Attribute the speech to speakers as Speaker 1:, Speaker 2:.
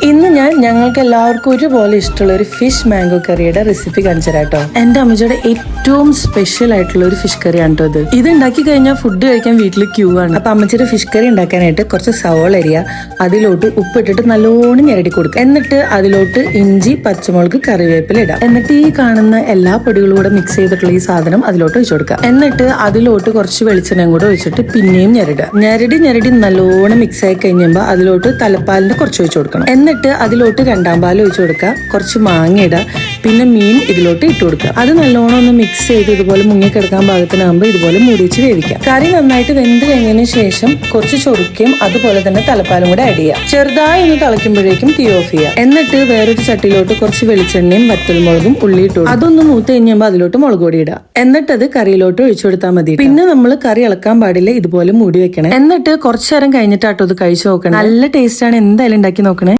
Speaker 1: ഇന്ന് ഞങ്ങൾക്ക് എല്ലാവർക്കും ഒരുപോലെ ഇഷ്ടമുള്ള ഒരു ഫിഷ് മാംഗോ കറിയുടെ റെസിപ്പി കാണിച്ചു തരാട്ടോ. എന്റെ അമ്മച്ചിയുടെ ഏറ്റവും സ്പെഷ്യൽ ആയിട്ടുള്ള ഒരു ഫിഷ് കറി ആണ് കേട്ടോ ഇത് ഉണ്ടാക്കി കഴിഞ്ഞാൽ ഫുഡ് കഴിക്കാൻ വീട്ടിൽ ക്യൂ ആണ്. അപ്പൊ അമ്മച്ചിയുടെ ഫിഷ് കറി ഉണ്ടാക്കാനായിട്ട് കുറച്ച് സവോള അരിയ, അതിലോട്ട് ഉപ്പിട്ടിട്ട് നല്ലോണം ഞെരടി കൊടുക്കുക. എന്നിട്ട് അതിലോട്ട് ഇഞ്ചി, പച്ചമുളക്, കറിവേപ്പില ഇടാം. എന്നിട്ട് ഈ കാണുന്ന എല്ലാ പൊടികളും കൂടെ മിക്സ് ചെയ്തിട്ടുള്ള ഈ സാധനം അതിലോട്ട് ഒഴിച്ചു കൊടുക്കുക. എന്നിട്ട് അതിലോട്ട് കുറച്ച് വെളിച്ചെണ്ണയും കൂടെ ഒഴിച്ചിട്ട് പിന്നെയും ഞെരടുക. ഞെരടി നല്ലോണം മിക്സ് ആയി കഴിഞ്ഞപ്പോൾ അതിലോട്ട് തലപ്പാലിന് കുറച്ച് ഒഴിച്ചു കൊടുക്കണം. എന്നിട്ട് അതിലോട്ട് രണ്ടാം പാൽ ഒഴിച്ചു കൊടുക്കുക. കുറച്ച് മാങ്ങ ഇടുക. പിന്നെ മീൻ ഇതിലോട്ട് ഇട്ട് കൊടുക്കുക. അത് നല്ലോണം ഒന്ന് മിക്സ് ചെയ്ത് ഇതുപോലെ മുങ്ങിക്കിടക്കാൻ പാകത്തിനാകുമ്പോൾ ഇതുപോലെ മൂടിച്ച് വേവിക്കാം. കറി നന്നായിട്ട് വെന്ത് കഴിഞ്ഞതിന് ശേഷം കുറച്ച് ചൊറുക്കയും അതുപോലെ തന്നെ തലപ്പാലും കൂടെ ആഡ് ചെയ്യുക. ചെറുതായി ഒന്ന് തിളയ്ക്കുമ്പോഴേക്കും തീ ഓഫ് ചെയ്യുക. എന്നിട്ട് വേറൊരു ചട്ടിയിലോട്ട് കുറച്ച് വെളിച്ചെണ്ണയും വറ്റൽമുളകും ഉള്ളി ഇട്ടു. അതൊന്ന് മൂത്ത് കഴിഞ്ഞപ്പോൾ അതിലോട്ട് മുളക് പൊടി ഇടുക. എന്നിട്ടത് കറിയിലോട്ട് ഒഴിച്ചു കൊടുത്താൽ മതി. പിന്നെ നമ്മൾ കറി ഇളക്കാൻ പാടില്ല, ഇതുപോലെ മൂടി വെക്കണം. എന്നിട്ട് കുറച്ചു നേരം കഴിഞ്ഞിട്ടാട്ടോ ഇത് കഴിച്ചു നോക്കണം. നല്ല ടേസ്റ്റ് ആണ്, എന്തായാലും ഉണ്ടാക്കി നോക്കണേ.